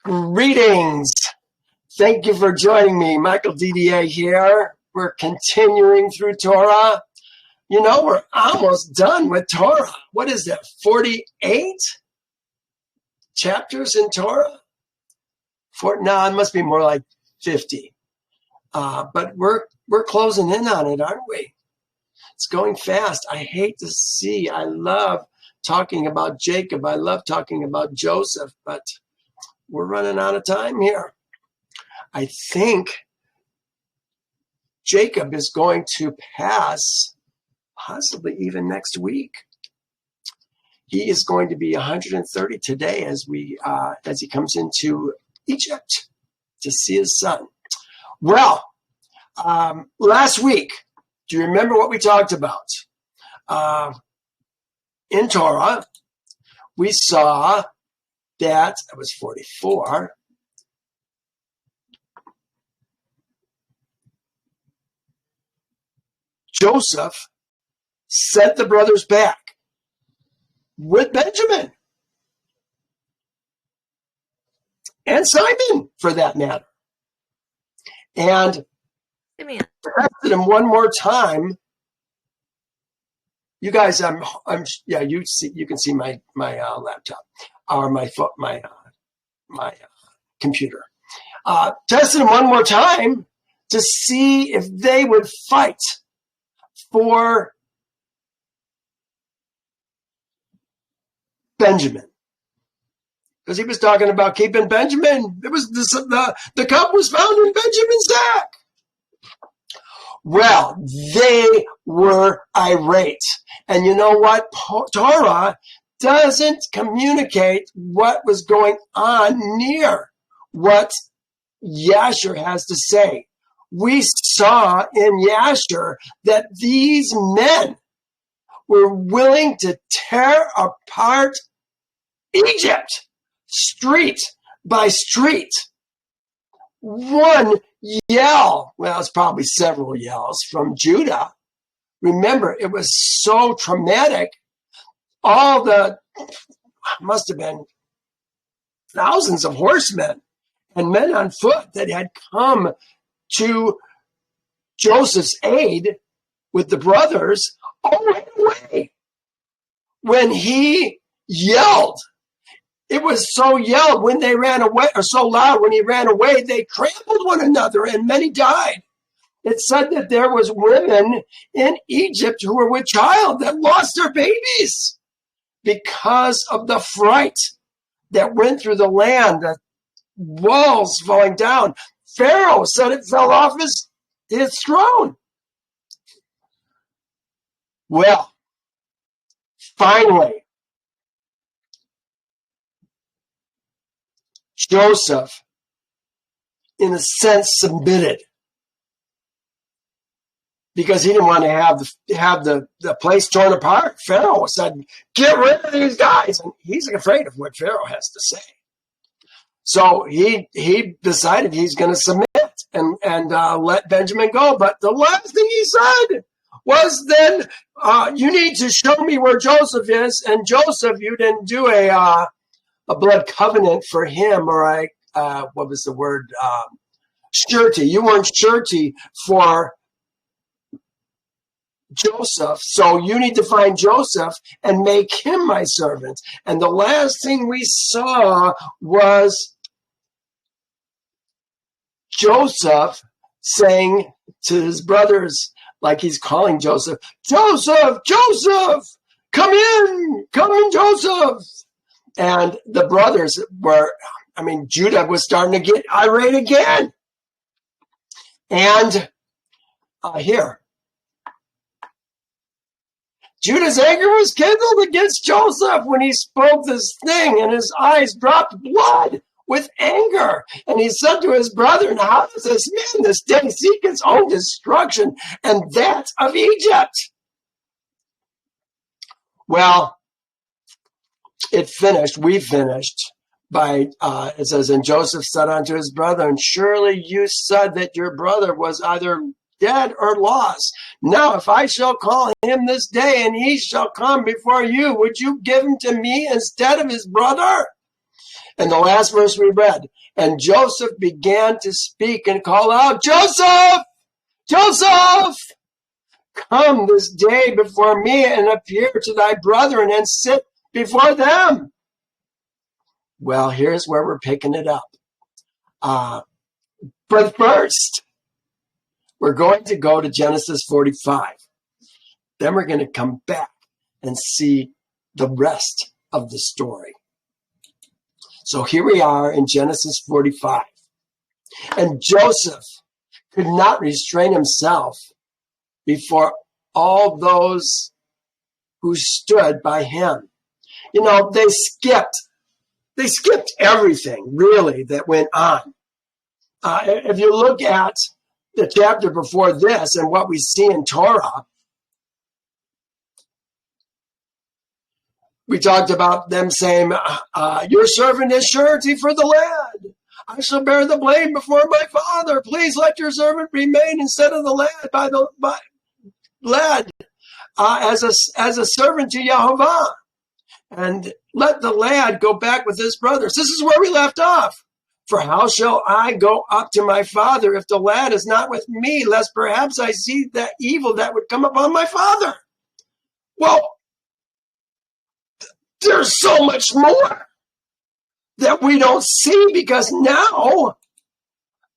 Greetings. Thank you for joining me. Michael DDA here. We're continuing through Torah. You know, we're almost done with Torah. What is that, 48 chapters in Torah? No, it must be more like 50. But we're closing in on it, aren't we? It's going fast. I hate to see. I love talking about Jacob. I love talking about Joseph, but we're running out of time here. I think Jacob is going to pass possibly even next week. He is going to be 130 today as he comes into Egypt to see his son. Well, last week, do you remember what we talked about? In Torah, we saw that it was 44. Joseph sent the brothers back with Benjamin and Simon, for that matter, and tested him one more time. You guys, you can see my laptop or my computer. Tested him one more time to see if they would fight for Benjamin, because he was talking about keeping Benjamin. It was the cup was found in Benjamin's sack. Well, they were irate. And you know what? Torah doesn't communicate what was going on near what Yasher has to say. We saw in Yasher that these men were willing to tear apart Egypt, street by street. One yell, well, it's probably several yells from Judah. Remember, it was so traumatic. Must have been thousands of horsemen and men on foot that had come to Joseph's aid with the brothers all ran away when he yelled. It was so yelled when they ran away, or so loud when he ran away, they trampled one another and many died. It said that there was women in Egypt who were with child that lost their babies because of the fright that went through the land, the walls falling down. Pharaoh said it fell off his throne. Well, finally, Joseph, in a sense, submitted because he didn't want to have the place torn apart. Pharaoh said, "Get rid of these guys," and he's afraid of what Pharaoh has to say. So he decided he's going to submit and let Benjamin go. But the last thing he said was, then you need to show me where Joseph is. And Joseph, you didn't do a blood covenant for him, or what was the word? Surety. You weren't surety for Joseph, so you need to find Joseph and make him my servant. And the last thing we saw was Joseph saying to his brothers, like he's calling Joseph, "Joseph, Joseph, come in, Joseph." And the brothers Judah was starting to get irate again. And here, Judah's anger was kindled against Joseph when he spoke this thing, and his eyes dropped blood with anger. And he said to his brethren, "How does this man this day seek his own destruction and that of Egypt?" Well, we finished by, it says, "And Joseph said unto his brethren, Surely you said that your brother was either dead or lost. Now, if I shall call him this day, and he shall come before you, would you give him to me instead of his brother?" And the last verse we read, and Joseph began to speak and call out, Joseph, Joseph, come this day before me and appear to thy brethren and sit before them. Well, here's where we're picking it up. But first, we're going to go to Genesis 45. Then we're going to come back and see the rest of the story. So here we are in Genesis 45. And Joseph could not restrain himself before all those who stood by him. You know, they skipped everything, really, that went on. If you look at the chapter before this and what we see in Torah, we talked about them saying, your servant is surety for the lad. I shall bear the blame before my father. Please let your servant remain instead of the lad by the lad as a servant to Yehovah. And let the lad go back with his brothers. This is where we left off. For how shall I go up to my father if the lad is not with me, lest perhaps I see that evil that would come upon my father? Well, there's so much more that we don't see, because now,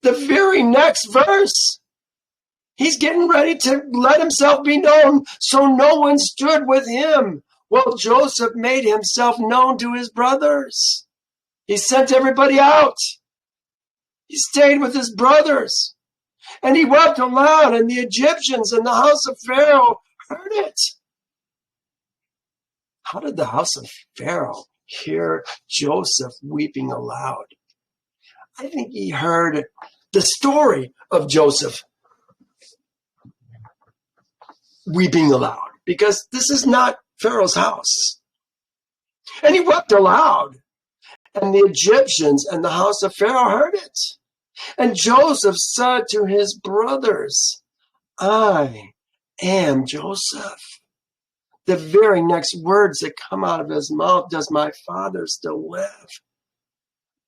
the very next verse, he's getting ready to let himself be known, so no one stood with him. Well, Joseph made himself known to his brothers. He sent everybody out. He stayed with his brothers. And he wept aloud, and the Egyptians and the house of Pharaoh heard it. How did the house of Pharaoh hear Joseph weeping aloud? I think he heard the story of Joseph weeping aloud, because this is not Pharaoh's house. And he wept aloud, and the Egyptians and the house of Pharaoh heard it. And Joseph said to his brothers, I am Joseph. The very next words that come out of his mouth, does my father still live?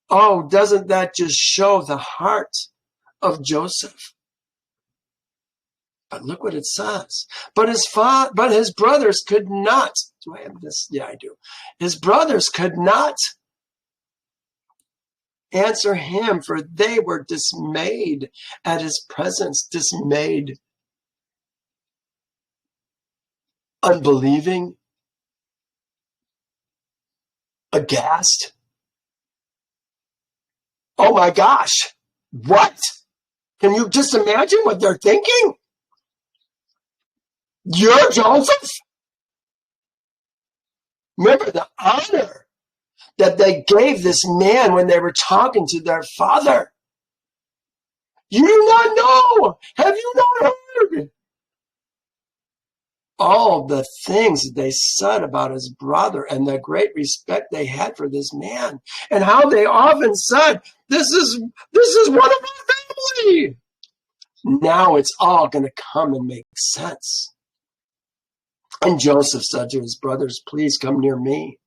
Oh, doesn't that just show the heart of Joseph? But look what it says. But his brothers could not. Do I have this? Yeah, I do. His brothers could not answer him, for they were dismayed at his presence. Dismayed. Unbelieving. Aghast. Oh my gosh. What? Can you just imagine what they're thinking? You're Joseph? Remember the honor that they gave this man when they were talking to their father. You do not know. Have you not heard? All the things that they said about his brother and the great respect they had for this man, and how they often said, this is one of our family. Now it's all going to come and make sense. And Joseph said to his brothers, please come near me.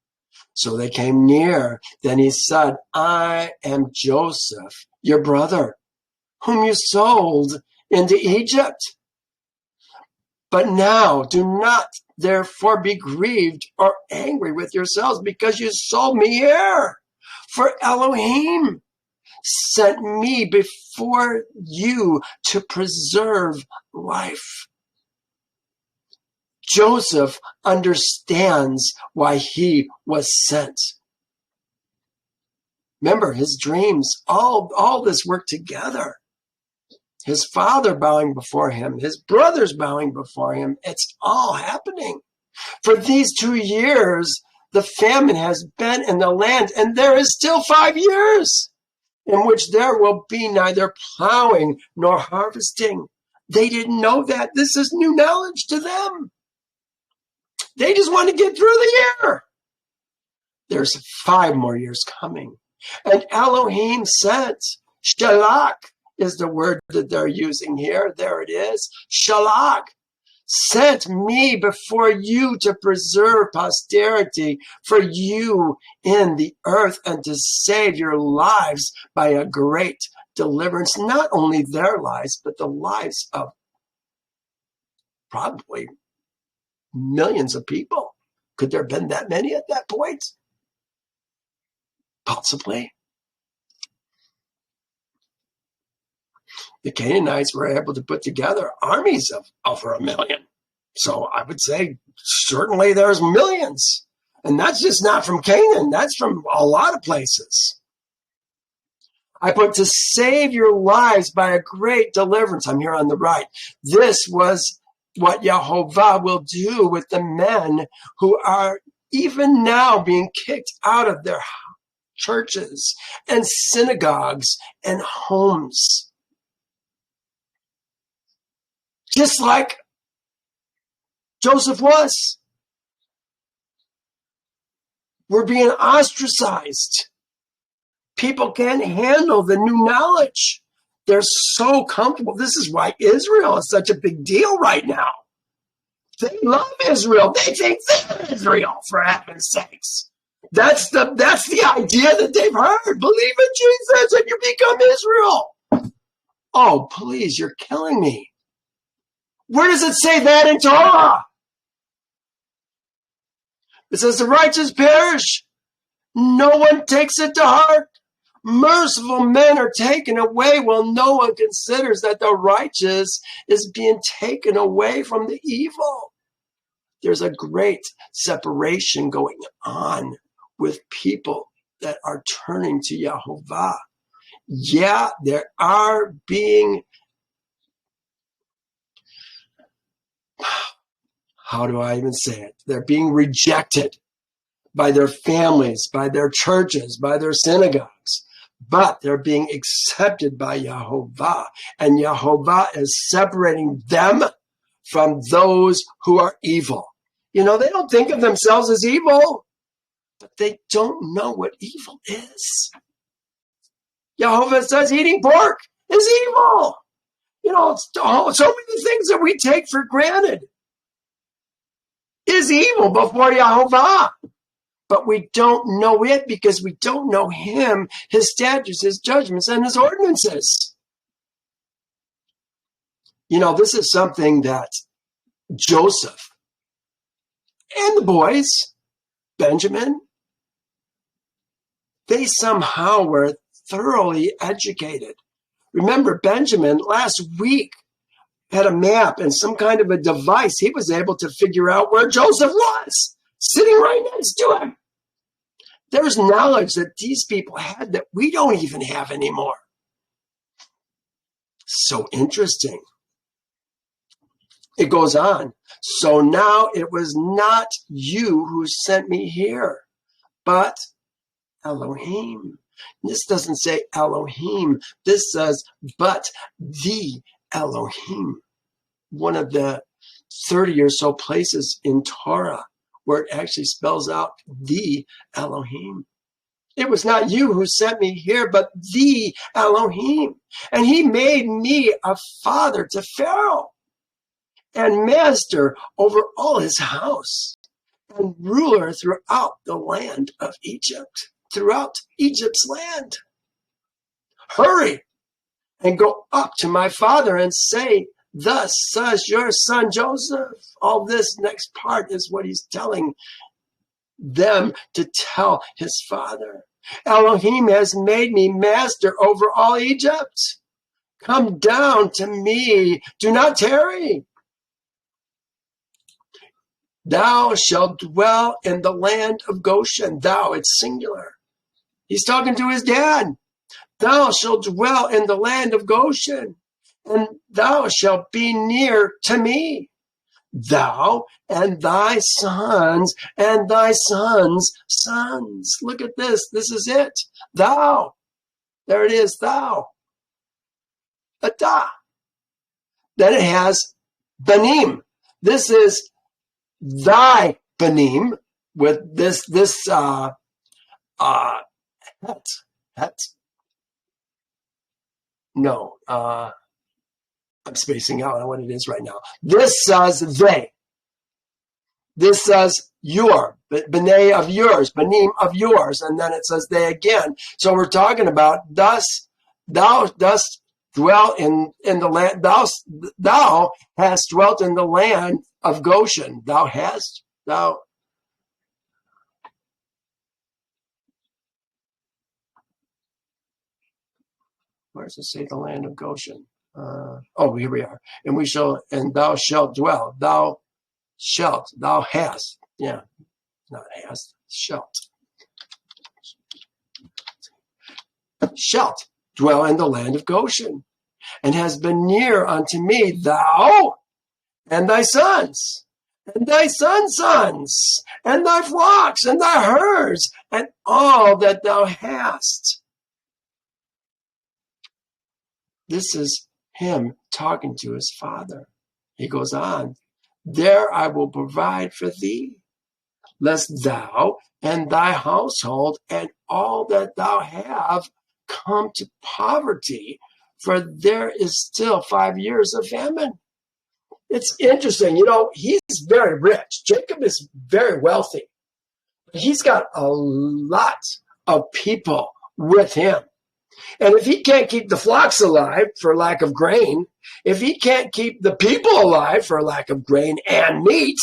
So they came near. Then he said, I am Joseph, your brother, whom you sold into Egypt. But now do not therefore be grieved or angry with yourselves because you sold me here. For Elohim sent me before you to preserve life. Joseph understands why he was sent. Remember, his dreams, all this worked together. His father bowing before him, his brothers bowing before him. It's all happening. For these 2 years, the famine has been in the land, and there is still 5 years in which there will be neither plowing nor harvesting. They didn't know that. This is new knowledge to them. They just want to get through the year. There's 5 more years coming. And Elohim said, Shalak is the word that they're using here. There it is. Shalak. sent me before you to preserve posterity for you in the earth and to save your lives by a great deliverance, not only their lives, but the lives of probably millions of people. Could there have been that many at that point? Possibly. The Canaanites were able to put together armies of over 1 million. So I would say certainly there's millions. And that's just not from Canaan. That's from a lot of places. I put to save your lives by a great deliverance. I'm here on the right. This was what Yehovah will do with the men who are even now being kicked out of their churches and synagogues and homes. Just like Joseph was. We're being ostracized. People can't handle the new knowledge. They're so comfortable. This is why Israel is such a big deal right now. They love Israel. They think they're Israel, for heaven's sakes. That's the idea that they've heard. Believe in Jesus and you become Israel. Oh, please, you're killing me. Where does it say that in Torah? It says the righteous perish. No one takes it to heart. Merciful men are taken away while no one considers that the righteous is being taken away from the evil. There's a great separation going on with people that are turning to Yehovah. Yeah, there are being, how do I even say it? They're being rejected by their families, by their churches, by their synagogues. But they're being accepted by Yehovah. And Yehovah is separating them from those who are evil. You know, they don't think of themselves as evil, but they don't know what evil is. Yehovah says eating pork is evil. You know, so many things that we take for granted is evil before Yehovah. But we don't know it because we don't know him, his statutes, his judgments, and his ordinances. You know, this is something that Joseph and the boys, Benjamin, they somehow were thoroughly educated. Remember, Benjamin last week had a map and some kind of a device. He was able to figure out where Joseph was, sitting right next to him. There's knowledge that these people had that we don't even have anymore. So interesting. It goes on. So now it was not you who sent me here, but Elohim. This doesn't say Elohim. This says, but the Elohim. One of the 30 or so places in Torah where it actually spells out the Elohim. It was not you who sent me here, but the Elohim. And he made me a father to Pharaoh and master over all his house and ruler throughout the land of Egypt, throughout Egypt's land. Hurry and go up to my father and say, thus says your son Joseph. All this next part is what he's telling them to tell his father. Elohim has made me master over all Egypt. Come down to me. Do not tarry. Thou shalt dwell in the land of Goshen. Thou, it's singular. He's talking to his dad. Thou shalt dwell in the land of Goshen, and thou shalt be near to me. Thou and thy sons and thy sons' sons. Look at this. This is it. Thou. There it is. Thou. Atah. Then it has banim. This is thy banim with this het. No. I'm spacing out on what it is right now. This says they. This says your, b'nai of yours, banim of yours, and then it says they again. So we're talking about thus thou dost dwell in the land. Thou hast dwelt in the land of Goshen. Thou. Where does it say the land of Goshen? Here we are. And thou shalt dwell. Thou hast. Yeah, not hast, shalt. Shalt dwell in the land of Goshen, and has been near unto me, thou and thy sons, and thy sons' sons, and thy flocks, and thy herds, and all that thou hast. This is him talking to his father. He goes on, there I will provide for thee, lest thou and thy household and all that thou have come to poverty, for there is still 5 years of famine. It's interesting, he's very rich. Jacob is very wealthy. He's got a lot of people with him. And if he can't keep the flocks alive for lack of grain, if he can't keep the people alive for lack of grain and meat,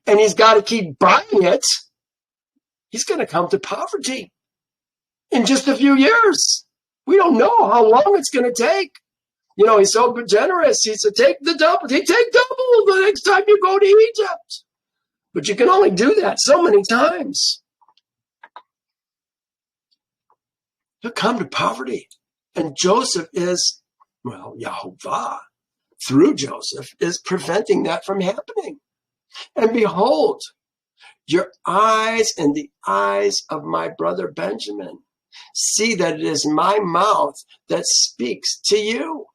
and he's got to keep buying it, he's going to come to poverty in just a few years. We don't know how long it's going to take. He's so generous. He said, take double the next time you go to Egypt. But you can only do that so many times. He'll come to poverty. And Joseph is, Yahovah, through Joseph, is preventing that from happening. And behold, your eyes and the eyes of my brother Benjamin see that it is my mouth that speaks to you.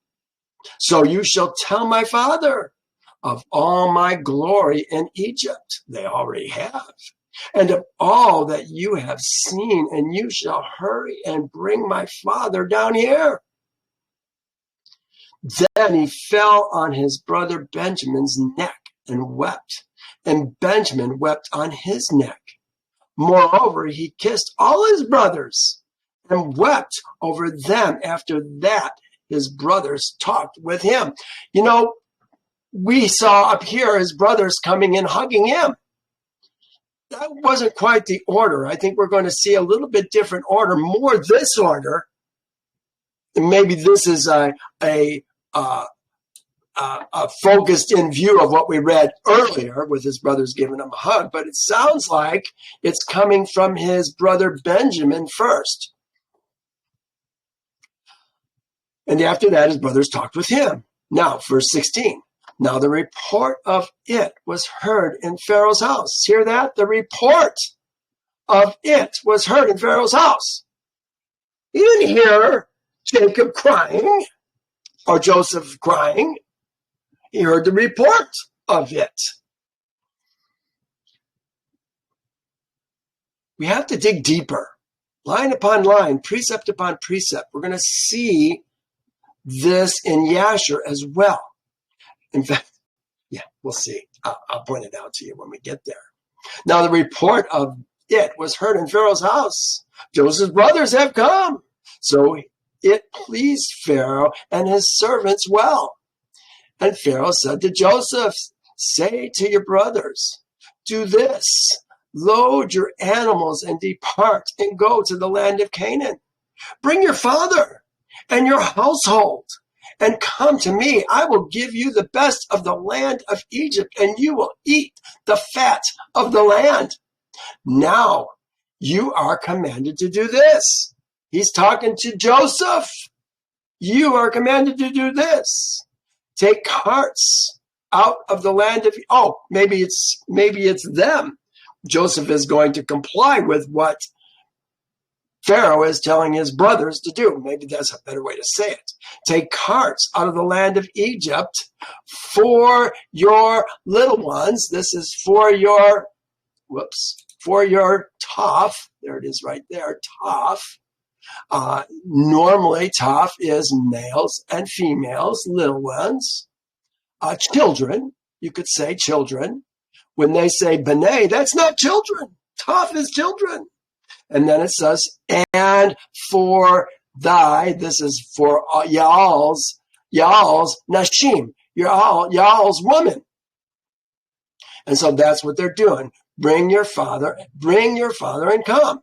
So you shall tell my father of all my glory in Egypt. They already have. And of all that you have seen, and you shall hurry and bring my father down here. Then he fell on his brother Benjamin's neck and wept, and Benjamin wept on his neck. Moreover, he kissed all his brothers and wept over them. After that, his brothers talked with him. We saw up here his brothers coming in, hugging him. That wasn't quite the order. I think we're going to see a little bit different order, more this order. And maybe this is a focused in view of what we read earlier with his brothers giving him a hug, but it sounds like it's coming from his brother Benjamin first. And after that, his brothers talked with him. Now, verse 16. Now the report of it was heard in Pharaoh's house. Hear that? The report of it was heard in Pharaoh's house. He didn't hear Jacob crying or Joseph crying. He heard the report of it. We have to dig deeper, line upon line, precept upon precept. We're going to see this in Yasher as well. In fact, we'll see. I'll point it out to you when we get there. Now, the report of it was heard in Pharaoh's house. Joseph's brothers have come. So it pleased Pharaoh and his servants well. And Pharaoh said to Joseph, say to your brothers, do this, load your animals and depart and go to the land of Canaan. Bring your father and your household and come to me. I will give you the best of the land of Egypt, and you will eat the fat of the land. Now you are commanded to do this. He's talking to Joseph. You are commanded to do this. Take carts out of the land of, maybe it's them. Joseph is going to comply with what Pharaoh is telling his brothers to do. Maybe that's a better way to say it. Take carts out of the land of Egypt for your little ones. This is for your toph. There it is right there, toph. Normally, Toph is males and females, little ones, children. You could say children. When they say B'nai, that's not children. Toph is children. And then it says, and for thy, this is for y'all's nashim, y'all's woman. And so that's what they're doing. Bring your father and come.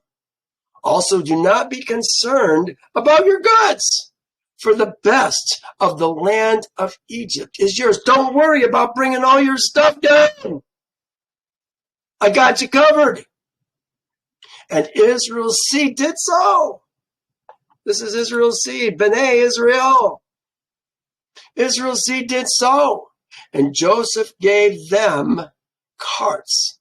Also, do not be concerned about your goods, for the best of the land of Egypt is yours. Don't worry about bringing all your stuff down. I got you covered. And Israel's seed did so. This is Israel's seed, B'nai Israel. Israel's seed did so. And Joseph gave them carts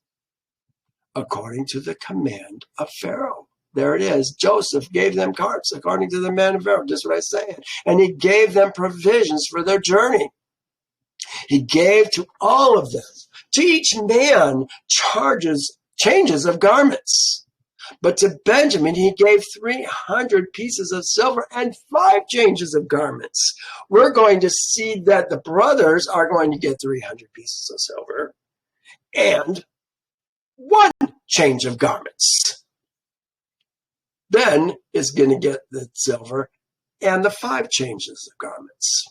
according to the command of Pharaoh. There it is. Joseph gave them carts according to the command of Pharaoh. Just what I said. And he gave them provisions for their journey. He gave to all of them, to each man, changes of garments. But to Benjamin, he gave 300 pieces of silver and 5 changes of garments. We're going to see that the brothers are going to get 300 pieces of silver and 1 change of garments. Ben is going to get the silver and the 5 changes of garments.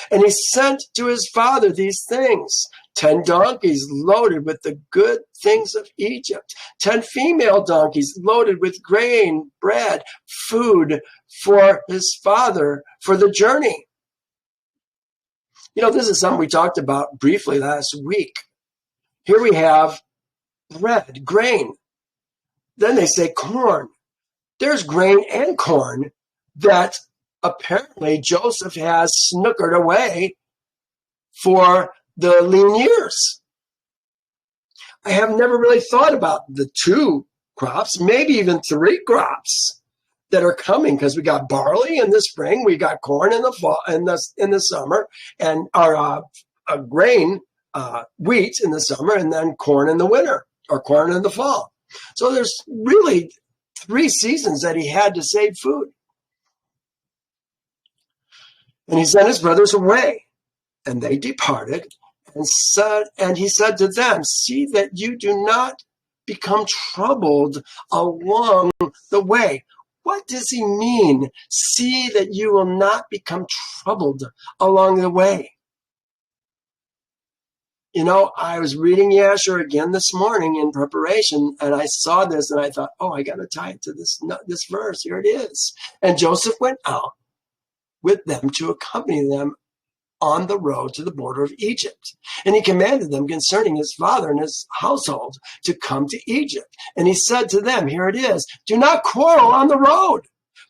And he sent to his father these things: 10 donkeys loaded with the good things of Egypt, 10 female donkeys loaded with grain, bread, food for his father for the journey. You know, this is something we talked about briefly last week. Here we have bread, grain. Then they say corn. There's grain and corn that apparently Joseph has snookered away for the lean years. I have never really thought about the 2 crops, maybe even 3 crops that are coming, because we got barley in the spring, we got corn in the fall, in the summer, and our grain, wheat in the summer, and then corn in the winter, or corn in the fall. So there's really 3 seasons that he had to save food. And he sent his brothers away, and they departed, and he said to them, see that you do not become troubled along the way. What does he mean? See that you will not become troubled along the way. You know, I was reading Yasher again this morning in preparation, and I saw this, and I thought, oh, I got to tie it to this verse. Here it is. And Joseph went out with them to accompany them on the road to the border of Egypt. And he commanded them concerning his father and his household to come to Egypt. And he said to them, here it is, do not quarrel on the road,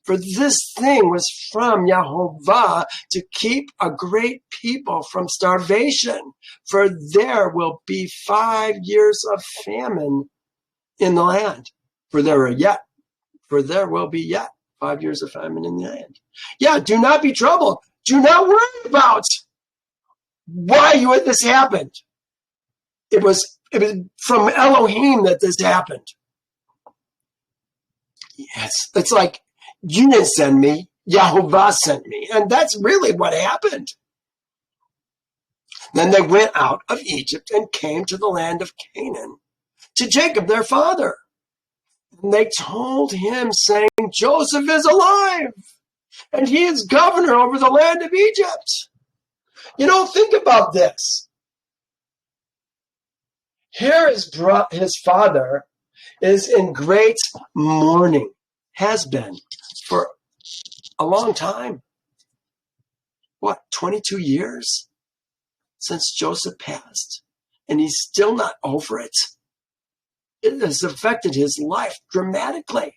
for this thing was from Yehovah to keep a great people from starvation. For there will be 5 years of famine in the land. For there will be yet 5 years of famine in the land. Yeah, do not be troubled. Do not worry about why this happened. It was from Elohim that this happened. Yes, it's like, you didn't send me, Yehovah sent me. And that's really what happened. Then they went out of Egypt and came to the land of Canaan, to Jacob their father. And they told him, saying, Joseph is alive, and he is governor over the land of Egypt. You know, think about this. Here his father is in great mourning, has been for a long time. What, 22 years since Joseph passed? And he's still not over it. It has affected his life dramatically.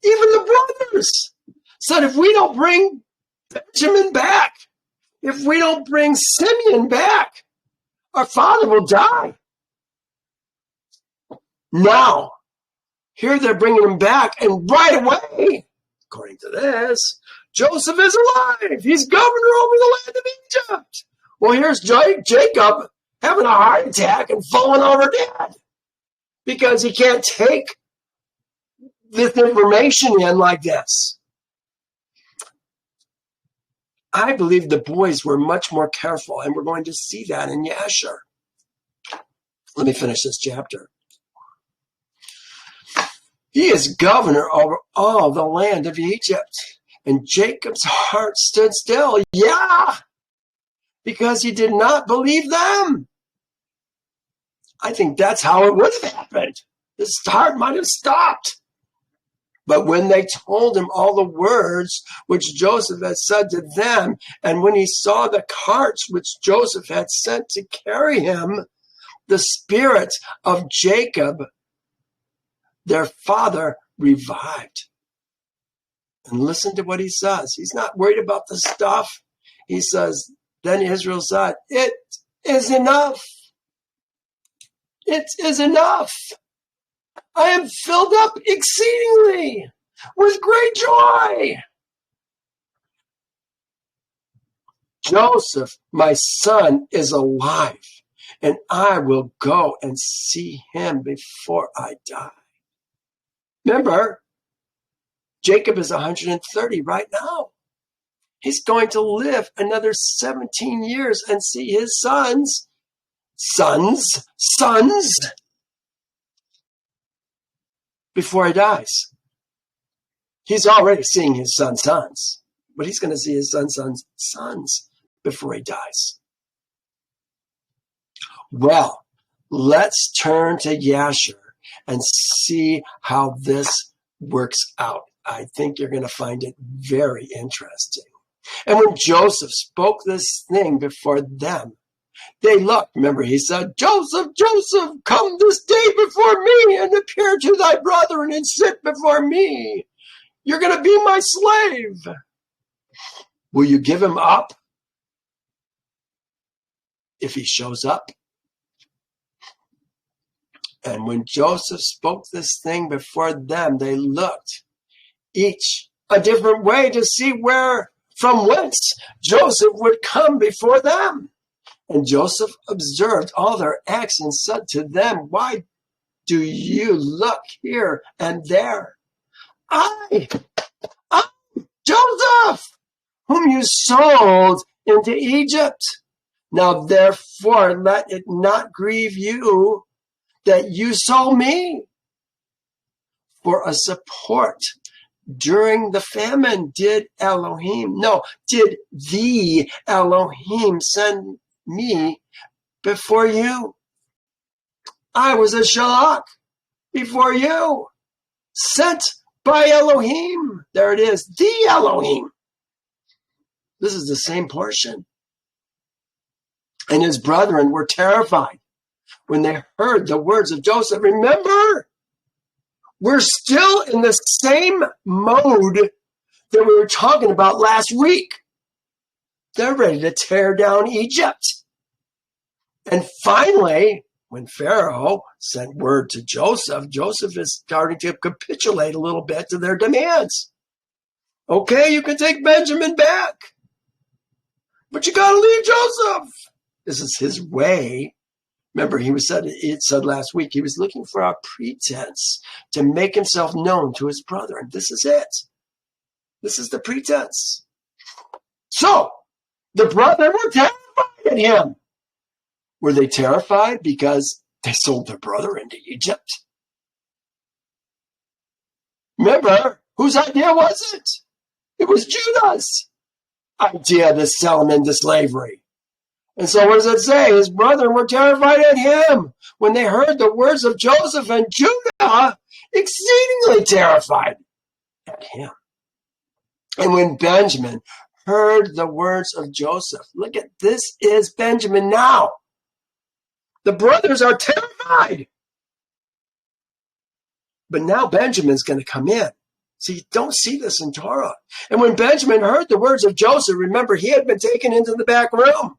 Even the brothers said, if we don't bring Benjamin back, if we don't bring Simeon back, our father will die. Now, here they're bringing him back, and right away, according to this, Joseph is alive. He's governor over the land of Egypt. Well, here's Jacob having a heart attack and falling over dead because he can't take this information in like this. I believe the boys were much more careful, and we're going to see that in Yasher. Let me finish this chapter. He is governor over all the land of Egypt. And Jacob's heart stood still. Yeah, because he did not believe them. I think that's how it would have happened. His heart might have stopped. But when they told him all the words which Joseph had said to them, and when he saw the carts which Joseph had sent to carry him, the spirit of Jacob, their father, revived. And listen to what he says. He's not worried about the stuff. He says, then Israel said, it is enough. It is enough. I am filled up exceedingly with great joy. Joseph, my son, is alive, and I will go and see him before I die. Remember, Jacob is 130 right now. He's going to live another 17 years and see his sons, before he dies. He's already seeing his sons, but he's going to see his sons before he dies. Well, let's turn to Yasher and see how this works out. I think you're going to find it very interesting. And when Joseph spoke this thing before them, they looked. Remember, he said, Joseph, Joseph, come this day before me and appear to thy brethren and sit before me. You're going to be my slave. Will you give him up if he shows up? And when Joseph spoke this thing before them, they looked each a different way to see from whence Joseph would come before them. And Joseph observed all their acts and said to them, why do you look here and there? I, Joseph, whom you sold into Egypt. Now therefore let it not grieve you that you sold me for a support during the famine. Did the Elohim send me before you? I was a shalach before you, sent by Elohim. There it is, the Elohim. This is the same portion. And his brethren were terrified when they heard the words of Joseph. Remember, we're still in the same mode that we were talking about last week. They're ready to tear down Egypt. And finally, when Pharaoh sent word to Joseph, Joseph is starting to capitulate a little bit to their demands. Okay, you can take Benjamin back, but you got to leave Joseph. This is his way. Remember, it said last week, he was looking for a pretense to make himself known to his brother. And this is it. This is the pretense. So, the brethren were terrified at him. Were they terrified because they sold their brother into Egypt? Remember, whose idea was it? It was Judah's idea to sell him into slavery. And so what does it say? His brethren were terrified at him when they heard the words of Joseph, and Judah exceedingly terrified at him. And when Benjamin heard the words of Joseph, look at this is Benjamin now. The brothers are terrified. But now Benjamin's going to come in. See, you don't see this in Torah. And when Benjamin heard the words of Joseph, remember, he had been taken into the back room.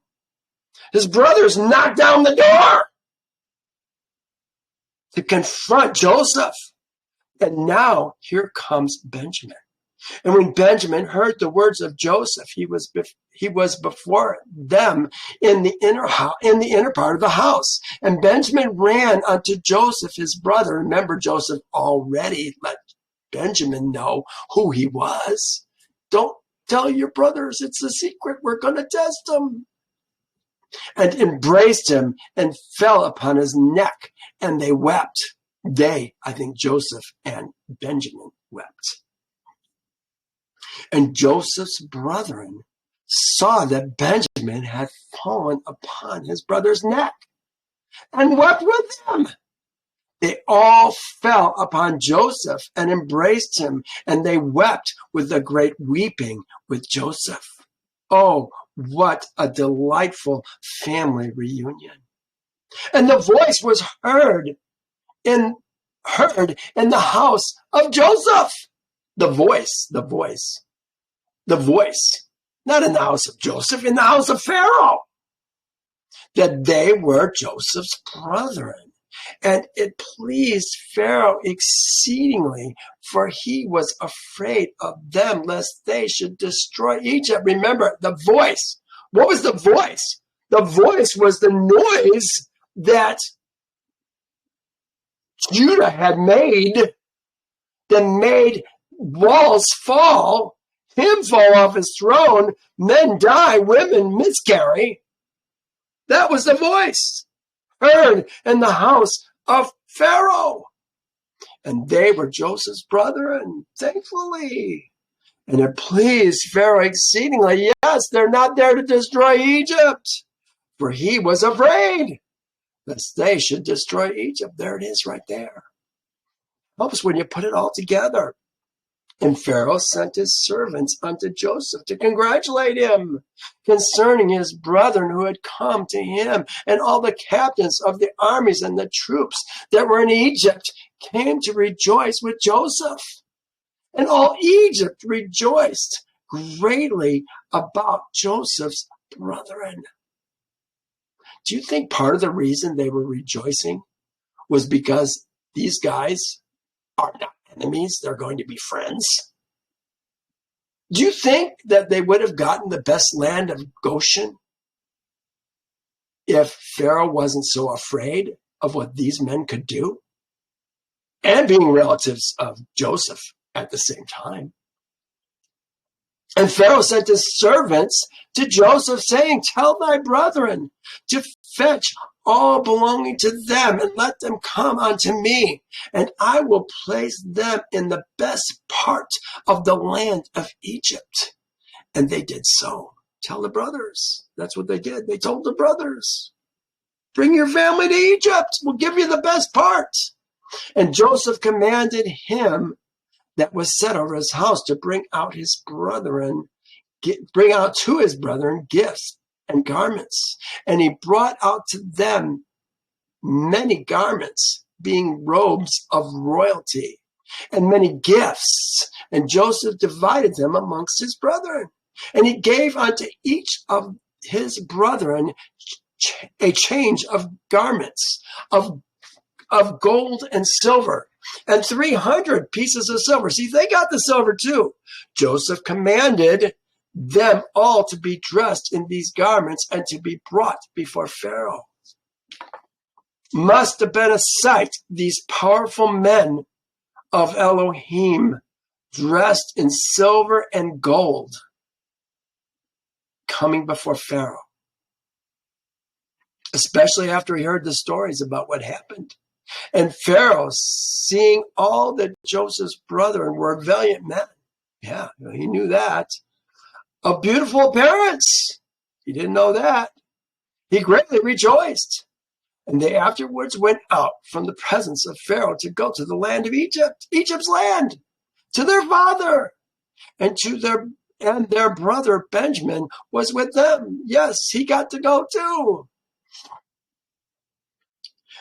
His brothers knocked down the door to confront Joseph. And now here comes Benjamin. And when Benjamin heard the words of Joseph, he was before them in the inner part of the house. And Benjamin ran unto Joseph, his brother. Remember, Joseph already let Benjamin know who he was. Don't Tell your brothers it's a secret. We're going to test them. And embraced him and fell upon his neck. And they wept. They, I think Joseph and Benjamin, wept. And Joseph's brethren saw that Benjamin had fallen upon his brother's neck and wept with him. They all fell upon Joseph and embraced him, and they wept with a great weeping with Joseph. Oh, what a delightful family reunion. And the voice was heard in the house of Joseph. The voice, not in the house of Joseph, in the house of Pharaoh, that they were Joseph's brethren. And it pleased Pharaoh exceedingly, for he was afraid of them, lest they should destroy Egypt. Remember, the voice. What was the voice? The voice was the noise that Judah had made, that made walls fall, him fall off his throne, men die, women miscarry. That was the voice heard in the house of Pharaoh. And they were Joseph's brethren, thankfully. And it pleased Pharaoh exceedingly. Yes, they're not there to destroy Egypt, for he was afraid lest they should destroy Egypt. There it is right there. Helps when you put it all together. And Pharaoh sent his servants unto Joseph to congratulate him concerning his brethren who had come to him. And all the captains of the armies and the troops that were in Egypt came to rejoice with Joseph. And all Egypt rejoiced greatly about Joseph's brethren. Do you think part of the reason they were rejoicing was because these guys are not enemies, they're going to be friends? Do you think that they would have gotten the best land of Goshen if Pharaoh wasn't so afraid of what these men could do? And being relatives of Joseph at the same time. And Pharaoh sent his servants to Joseph, saying, tell thy brethren to fetch all belonging to them, and let them come unto me, and I will place them in the best part of the land of Egypt. And they did so. Tell the brothers. That's what they did. They told the brothers, bring your family to Egypt. We'll give you the best part. And Joseph commanded him that was set over his house to bring out to his brethren gifts and garments. And he brought out to them many garments, being robes of royalty, and many gifts. And Joseph divided them amongst his brethren. And he gave unto each of his brethren a change of garments of gold and silver, and 300 pieces of silver. See, they got the silver too. Joseph commanded them all to be dressed in these garments and to be brought before Pharaoh. Must have been a sight, these powerful men of Elohim, dressed in silver and gold, coming before Pharaoh. Especially after he heard the stories about what happened. And Pharaoh, seeing all that Joseph's brethren were valiant men, yeah, he knew that, of beautiful appearance, he didn't know that, he greatly rejoiced. And they afterwards went out from the presence of Pharaoh to go to the land of Egypt, Egypt's land, to their father, and their brother Benjamin was with them. Yes, he got to go too.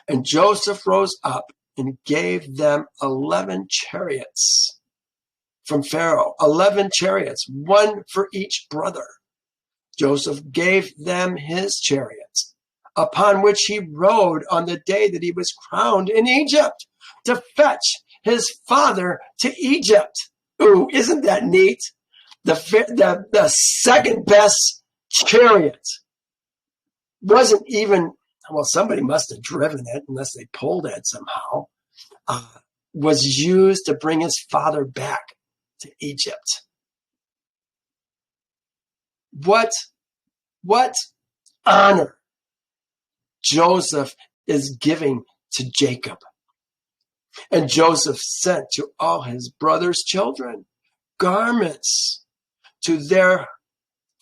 And Joseph rose up and gave them 11 chariots from Pharaoh, 11 chariots, one for each brother. Joseph gave them his chariots, upon which he rode on the day that he was crowned in Egypt, to fetch his father to Egypt. Ooh, isn't that neat? The second best chariot wasn't even, well, somebody must have driven it, unless they pulled it somehow, was used to bring his father back to Egypt. what honor Joseph is giving to Jacob. And Joseph sent to all his brothers' children garments to their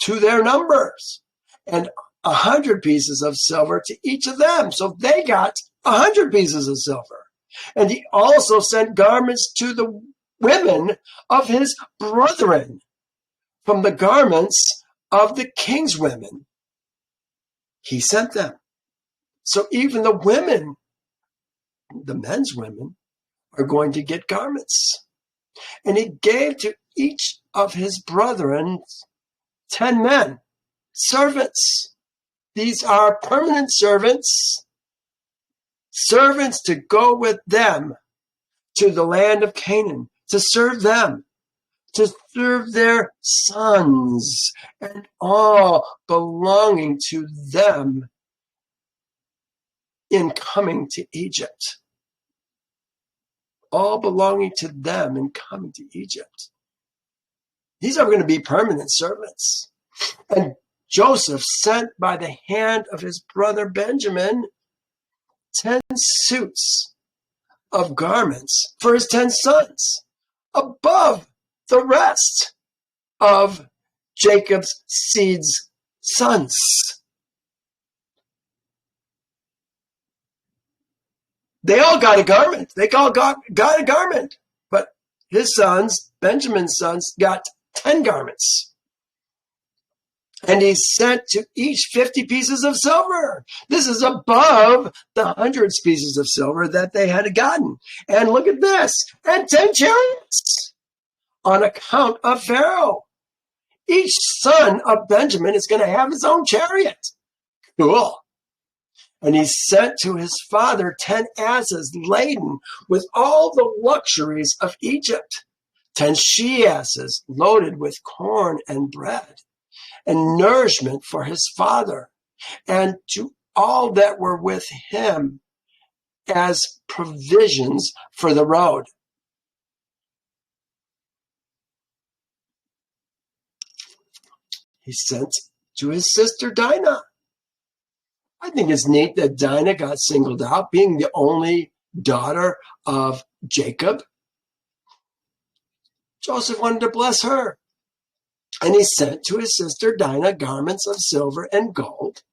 numbers, and 100 pieces of silver to each of them. So they got 100 pieces of silver. And he also sent garments to the women of his brethren from the garments of the king's women. He sent them. So even the women, the men's women, are going to get garments. And he gave to each of his brethren 10 men, servants. These are permanent servants, servants to go with them to the land of Canaan, to serve them, to serve their sons, and all belonging to them in coming to Egypt. All belonging to them in coming to Egypt. These are going to be permanent servants. And Joseph sent by the hand of his brother Benjamin 10 suits of garments for his 10 sons, above the rest of Jacob's seed's sons. They all got a garment. They all got a garment. But his sons, Benjamin's sons, got 10 garments. And he sent to each 50 pieces of silver. This is above the 100 pieces of silver that they had gotten. And look at this. And 10 chariots on account of Pharaoh. Each son of Benjamin is going to have his own chariot. Cool. And he sent to his father 10 asses laden with all the luxuries of Egypt, 10 she-asses loaded with corn and bread, and nourishment for his father, and to all that were with him as provisions for the road. He sent to his sister Dinah. I think it's neat that Dinah got singled out, being the only daughter of Jacob. Joseph wanted to bless her. And he sent to his sister Dinah garments of silver and gold,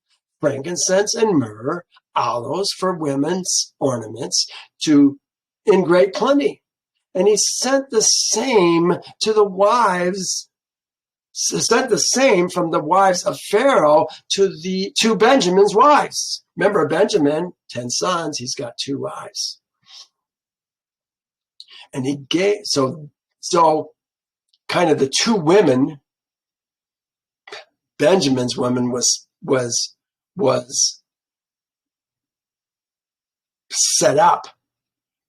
frankincense and myrrh, aloes for women's ornaments, in great plenty. And he sent the same to the wives. Sent the same from the wives of Pharaoh to Benjamin's wives. Remember, Benjamin, 10 sons, he's got 2 wives. And he gave, so kind of the 2 women, Benjamin's woman was set up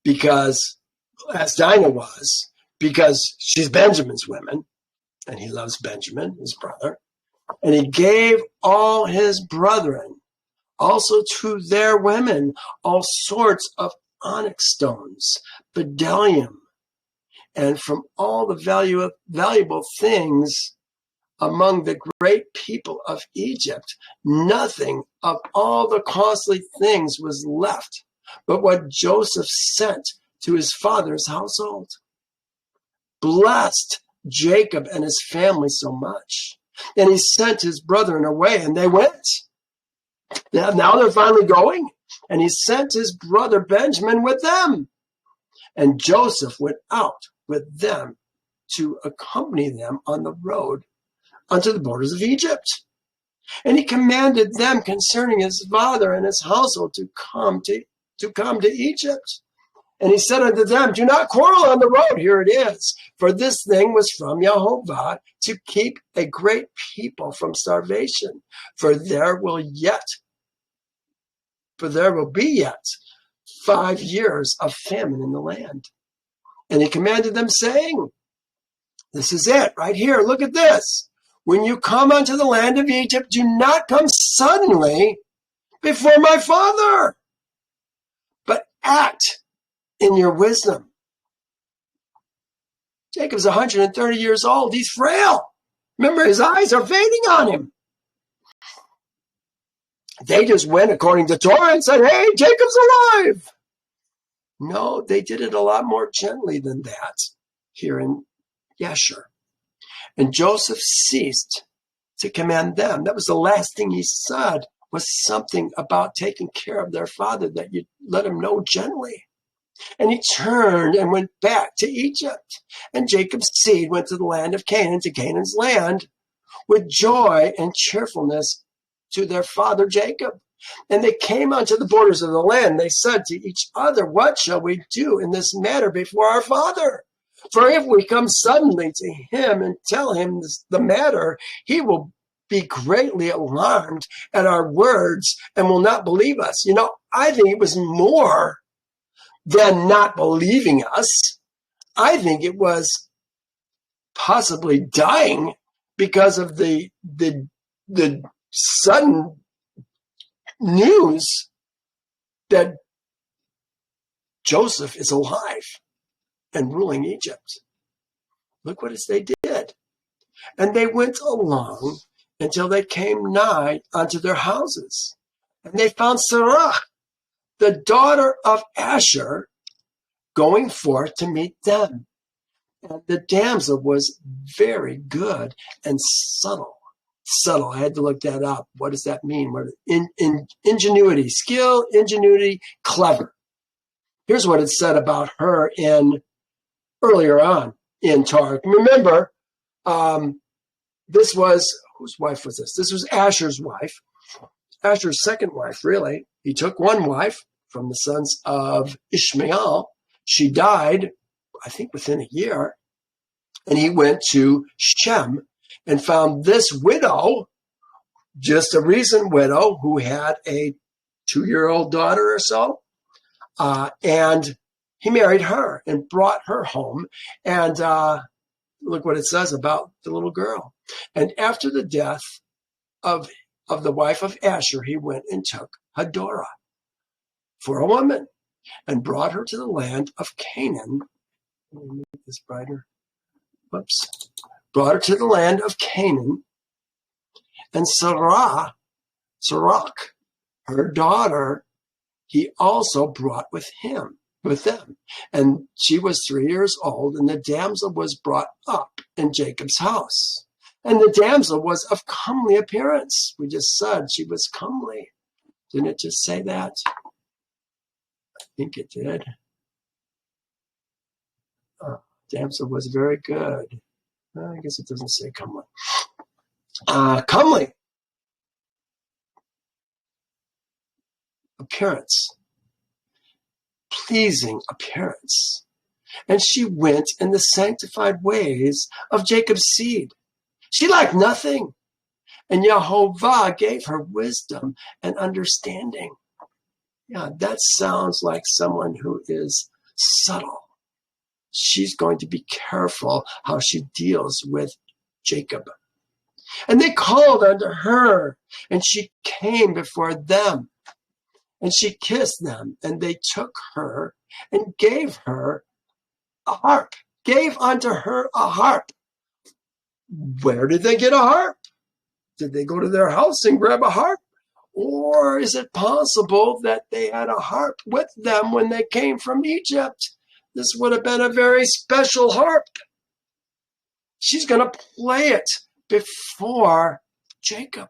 because, as Dinah was, because she's Benjamin's woman. And he loves Benjamin, his brother. And he gave all his brethren, also to their women, all sorts of onyx stones, bdellium, and from all the valuable things among the great people of Egypt, nothing of all the costly things was left, but what Joseph sent to his father's household. Blessed Jacob and his family so much. And he sent his brethren away, and they went. Now they're finally going. And he sent his brother Benjamin with them. And Joseph went out with them to accompany them on the road unto the borders of Egypt. And he commanded them concerning his father and his household to come to Egypt. And he said unto them, do not quarrel on the road. Here it is. For this thing was from Jehovah to keep a great people from starvation. For there will be yet 5 years of famine in the land. And he commanded them, saying, this is it right here. Look at this. When you come unto the land of Egypt, do not come suddenly before my father, but act in your wisdom. Jacob's 130 years old. He's frail. Remember, his eyes are fading on him. They just went according to Torah and said, hey, Jacob's alive. No, they did it a lot more gently than that here in Yasher. And Joseph ceased to command them. That was the last thing he said, was something about taking care of their father, that you let him know gently. And he turned and went back to Egypt. And Jacob's seed went to the land of Canaan, to Canaan's land, with joy and cheerfulness to their father Jacob. And they came unto the borders of the land. They said to each other, what shall we do in this matter before our father? For if we come suddenly to him and tell him the matter, he will be greatly alarmed at our words and will not believe us. You know, I think it was more than not believing us. I think it was possibly dying because of the sudden news that Joseph is alive and ruling Egypt. Look what they did. And they went along until they came nigh unto their houses. And they found Sarah, the daughter of Yasher, going forth to meet them. And the damsel was very good and subtle. Subtle, I had to look that up. What does that mean? Ingenuity, skill, ingenuity, clever. Here's what it said about her earlier on in Torah. Remember, this was, whose wife was this? This was Asher's wife. Asher's second wife, really. He took one wife from the sons of Ishmael. She died, I think, within a year. And he went to Shem and found this widow, just a recent widow, who had a 2-year-old daughter or so. And he married her and brought her home. And look what it says about the little girl. And after the death of the wife of Yasher, he went and took Hadorah for a woman and brought her to the land of Canaan. Let me make this brighter. Whoops. Brought her to the land of Canaan. And Sarah, her daughter, he also brought with them. And she was 3 years old, and the damsel was brought up in Jacob's house. And the damsel was of comely appearance. We just said she was comely. Didn't it just say that? I think it did. Damsel was very good. I guess it doesn't say comely. Comely appearance. Pleasing appearance. And she went in the sanctified ways of Jacob's seed. She lacked nothing. And Yehovah gave her wisdom and understanding. Yeah, that sounds like someone who is subtle. She's going to be careful how she deals with Jacob. And they called unto her, and she came before them. And she kissed them, and they took her and gave her a harp. Gave unto her a harp. Where did they get a harp? Did they go to their house and grab a harp? Or is it possible that they had a harp with them when they came from Egypt? This would have been a very special harp. She's going to play it before Jacob.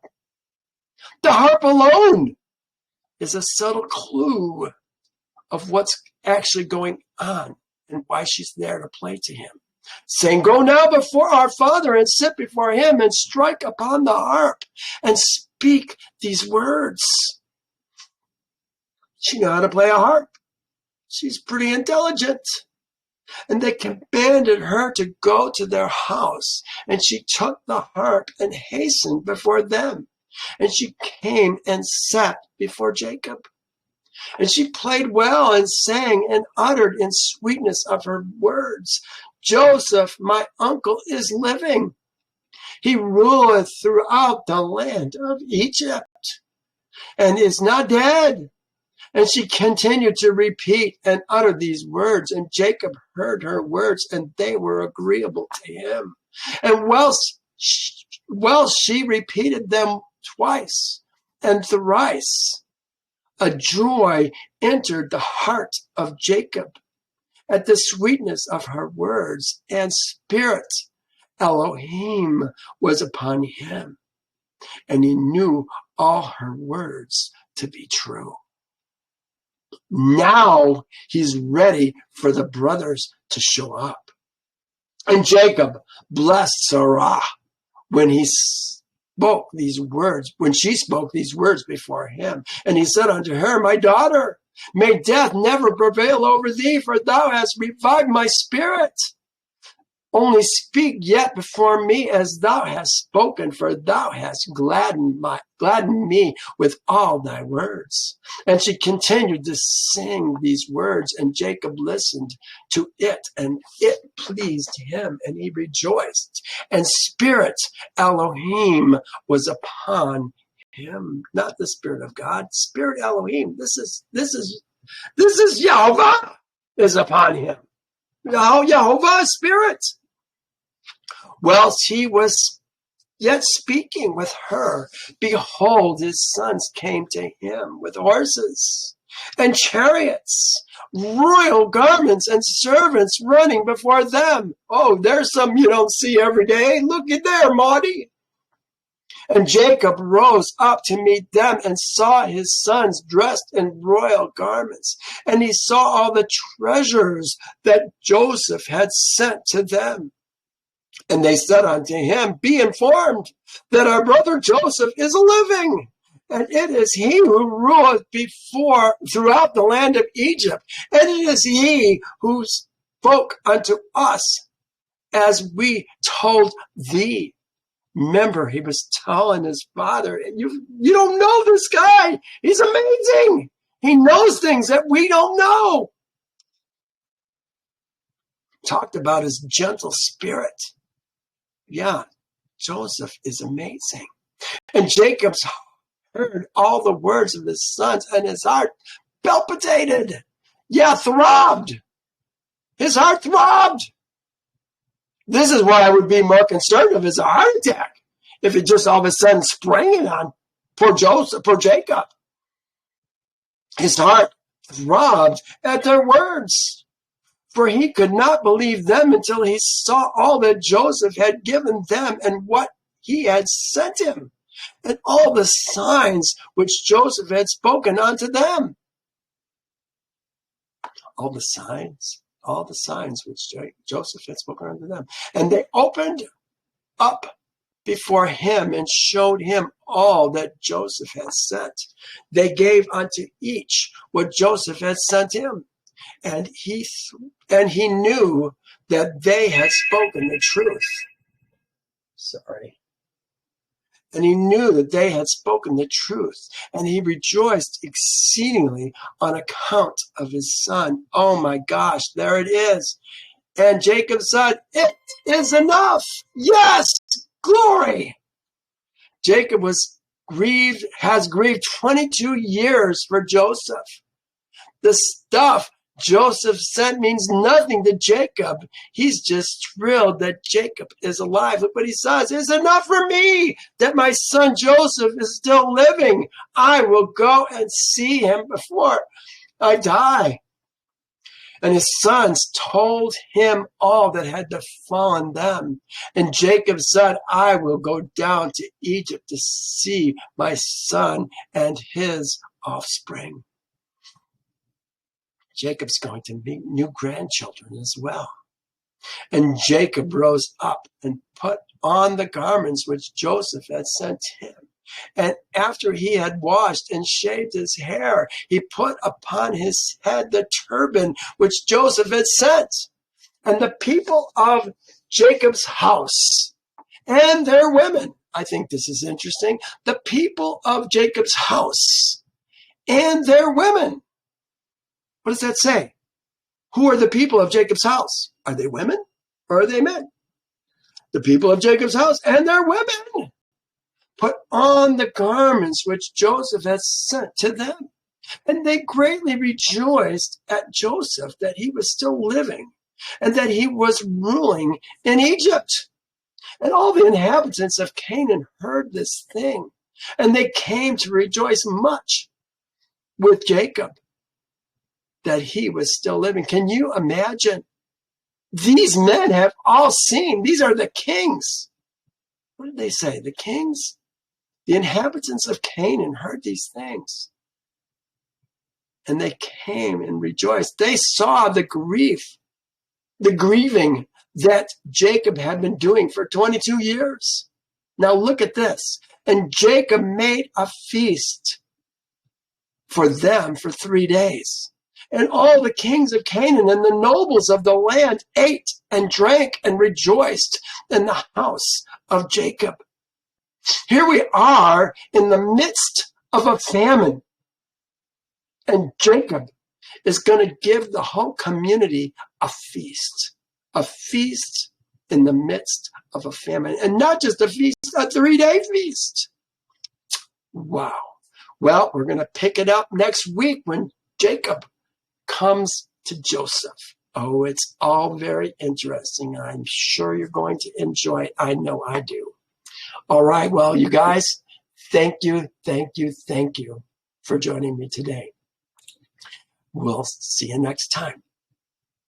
The harp alone is a subtle clue of what's actually going on and why she's there to play to him. Saying, go now before our father and sit before him and strike upon the harp and speak these words. She knew how to play a harp. She's pretty intelligent. And they commanded her to go to their house. And she took the harp and hastened before them. And she came and sat before Jacob. And she played well and sang and uttered in sweetness of her words, Joseph, my uncle, is living. He ruleth throughout the land of Egypt and is not dead. And she continued to repeat and utter these words. And Jacob heard her words, and they were agreeable to him. And whilst Well, she repeated them twice and thrice. A joy entered the heart of Jacob at the sweetness of her words, and spirit Elohim was upon him, and he knew all her words to be true. Now he's ready for the brothers to show up. And Jacob blessed Sarah when he spoke these words, when she spoke these words before him. And he said unto her, My daughter, may death never prevail over thee, for thou hast revived my spirit. Only speak yet before me as thou hast spoken, for thou hast gladdened me with all thy words. And she continued to sing these words, and Jacob listened to it, and it pleased him, and he rejoiced. And spirit Elohim was upon him, not the Spirit of God. Spirit Elohim. This is Jehovah is upon him. Jehovah Spirit. Whilst he was yet speaking with her, behold, his sons came to him with horses and chariots, royal garments, and servants running before them. Oh, there's some you don't see every day. Look at there, Maudie. And Jacob rose up to meet them and saw his sons dressed in royal garments. And he saw all the treasures that Joseph had sent to them. And they said unto him, Be informed that our brother Joseph is living, and it is he who ruleth throughout the land of Egypt, and it is he who spoke unto us as we told thee. Remember, he was telling his father, you don't know this guy. He's amazing. He knows things that we don't know. Talked about his gentle spirit. Yeah, Joseph is amazing. And Jacob's heard all the words of his sons, and his heart palpitated. Yeah, throbbed. His heart throbbed. This is what I would be more concerned of, is a heart attack. If it just all of a sudden sprang it on poor Jacob. His heart throbbed at their words, for he could not believe them until he saw all that Joseph had given them and what he had sent him, and all the signs which Joseph had spoken unto them. All the signs which Joseph had spoken unto them. And they opened up before him and showed him all that Joseph had sent. They gave unto each what Joseph had sent him. And he knew that they had spoken the truth. And he knew that they had spoken the truth. And he rejoiced exceedingly on account of his son. Oh my gosh, there it is. And Jacob said, It is enough. Yes, glory. Jacob has grieved 22 years for Joseph. The stuff Joseph sent means nothing to Jacob. He's just thrilled that Jacob is alive. Look what he says. It's enough for me that my son Joseph is still living. I will go and see him before I die. And his sons told him all that had befallen them. And Jacob said, I will go down to Egypt to see my son and his offspring. Jacob's going to meet new grandchildren as well. And Jacob rose up and put on the garments which Joseph had sent him. And after he had washed and shaved his hair, he put upon his head the turban which Joseph had sent. And the people of Jacob's house and their women, I think this is interesting, the people of Jacob's house and their women. What does that say? Who are the people of Jacob's house? Are they women or are they men? The people of Jacob's house and their women put on the garments which Joseph had sent to them. And they greatly rejoiced at Joseph that he was still living and that he was ruling in Egypt. And all the inhabitants of Canaan heard this thing, and they came to rejoice much with Jacob that he was still living. Can you imagine? These men have all seen. These are the kings. What did they say? The kings? The inhabitants of Canaan heard these things. And they came and rejoiced. They saw the grief, the grieving that Jacob had been doing for 22 years. Now look at this. And Jacob made a feast for them for 3 days. And all the kings of Canaan and the nobles of the land ate and drank and rejoiced in the house of Jacob. Here we are in the midst of a famine. And Jacob is going to give the whole community a feast in the midst of a famine. And not just a feast, a 3-day feast. Wow. Well, we're going to pick it up next week when Jacob comes to Joseph. Oh, it's all very interesting. I'm sure you're going to enjoy it. I know I do. All right. Well, you guys, thank you for joining me today. We'll see you next time.